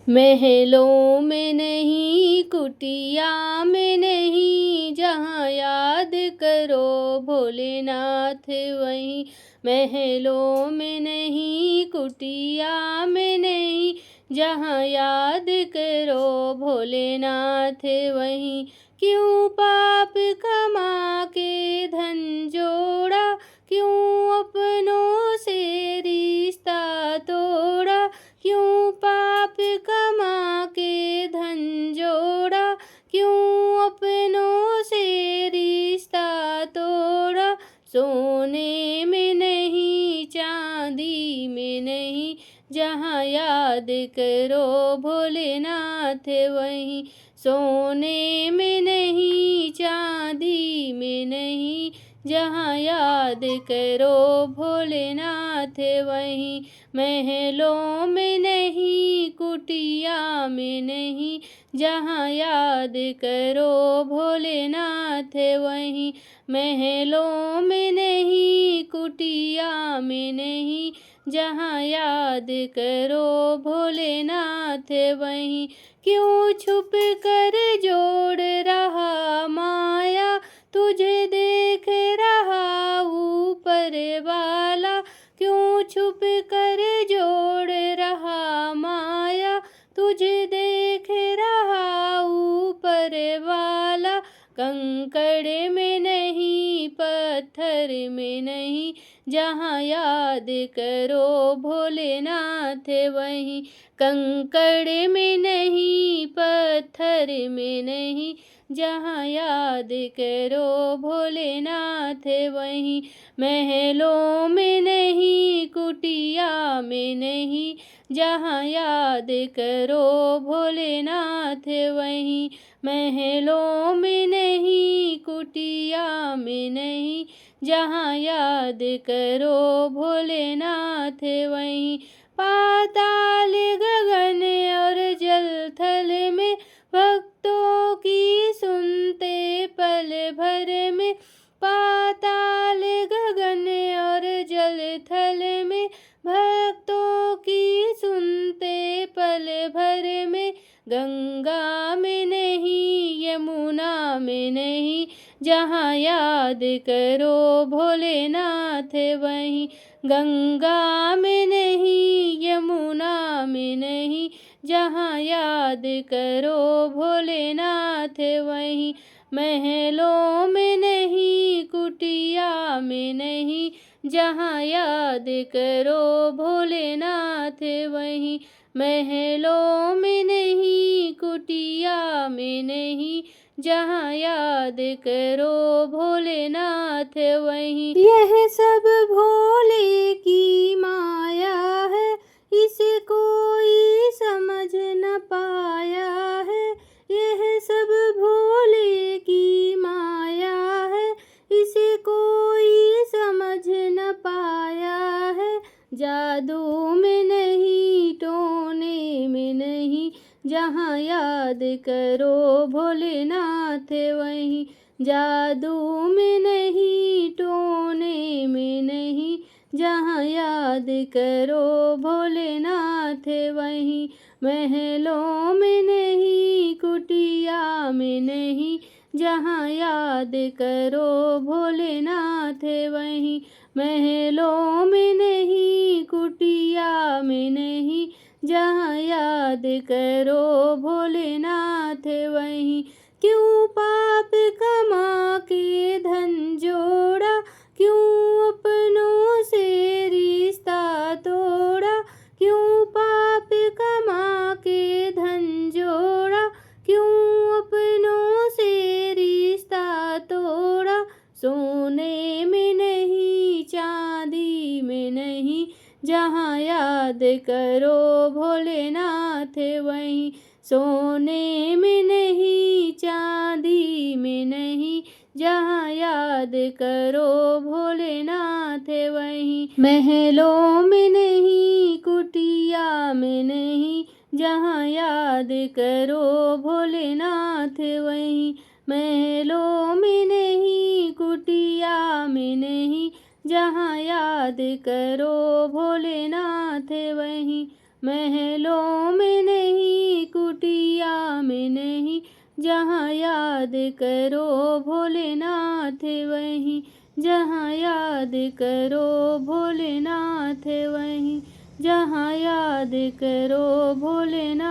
महलों में नहीं, कुटिया में नहीं, जहाँ याद करो भोलेनाथ वहीं। महलों में नहीं, कुटिया में नहीं, जहाँ याद करो भोलेनाथ वहीं। क्यों पाप कमा के धन जोड़ा, क्यों अपनों से रिश्ता तोड़ा, क्यों पाप कमा के धन जोड़ा, क्यों अपनों से रिश्ता तोड़ा। सोने में नहीं, चांदी में नहीं, जहाँ याद करो भोलेनाथ वहीं। सोने में नहीं, चांदी में नहीं, जहाँ याद करो भोलेनाथ वहीं। महलों में नहीं, कुटिया में नहीं, जहाँ याद करो भोलेनाथ वहीं। महलों में नहीं, कुटिया में नहीं, जहाँ याद करो भोलेनाथ वहीं। क्यों छुप कर जोड़ रहा माया, तुझे देख रहा ऊपर वाला। क्यों छुप कर जोड़ रहा माया, तुझे देख रहा ऊपर वाला। कंकड़ में नहीं, पत्थर में नहीं, जहाँ याद करो भोलेनाथ वहीं। कंकड़ में नहीं, पत्थर में नहीं, जहाँ याद करो भोलेनाथ वहीं। महलों में नहीं, कुटिया में नहीं, जहाँ याद करो भोलेनाथ वहीं। महलों में नहीं, कुटिया में नहीं, जहाँ याद करो भोलेनाथ वहीं। पाताल गगन और जल थल में, भक्तों की सुनते पल भर में। पाताल गगन और जल थल में, भक्तों की सुनते पल भर में। गंगा में नहीं, यमुना में नहीं, जहाँ याद करो भोलेनाथ वहीं। गंगा में नहीं, यमुना में नहीं, जहाँ याद करो भोलेनाथ वहीं। महलों में नहीं, कुटिया में नहीं, जहाँ याद करो भोलेनाथ वहीं। महलों में नहीं, कुटिया में नहीं, जहाँ याद करो भोलेनाथ वहीं। यह सब भोले की माया है, इसे कोई समझ न पाया है। यह सब भोले की माया है, इसे कोई समझ न पाया है। जादू में नहीं, टोने में नहीं, जहाँ याद करो भोलेनाथ वहीं। जादू में नहीं, टोने में नहीं, जहाँ याद करो भोलेनाथ वहीं। महलों में नहीं, कुटिया में नहीं, जहाँ याद करो भोलेनाथ वहीं। महलों में नहीं, कुटिया में नहीं, जहाँ याद करो भोलेनाथ वहीं। क्यों पाप कमा के धन जोड़ा, क्यों अपनों से रिश्ता तोड़ा। क्यों पाप कमा के धन जोड़ा, क्यों अपनों से रिश्ता तोड़ा। सोने में नहीं, चांदी में नहीं, जहाँ याद करो भोलेनाथ वहीं। सोने में नहीं, चांदी में नहीं, जहाँ याद करो भोलेनाथ वहीं। महलों में नहीं, कुटिया में नहीं, जहाँ याद करो भोलेनाथ वहीं। महलों में नहीं, कुटिया में नहीं, जहाँ याद करो भोलेनाथ वहीं। महलों में नहीं, जहाँ याद करो भोलेनाथ वहीं, जहाँ याद करो भोलेनाथ वहीं, जहाँ याद करो भोलेनाथ।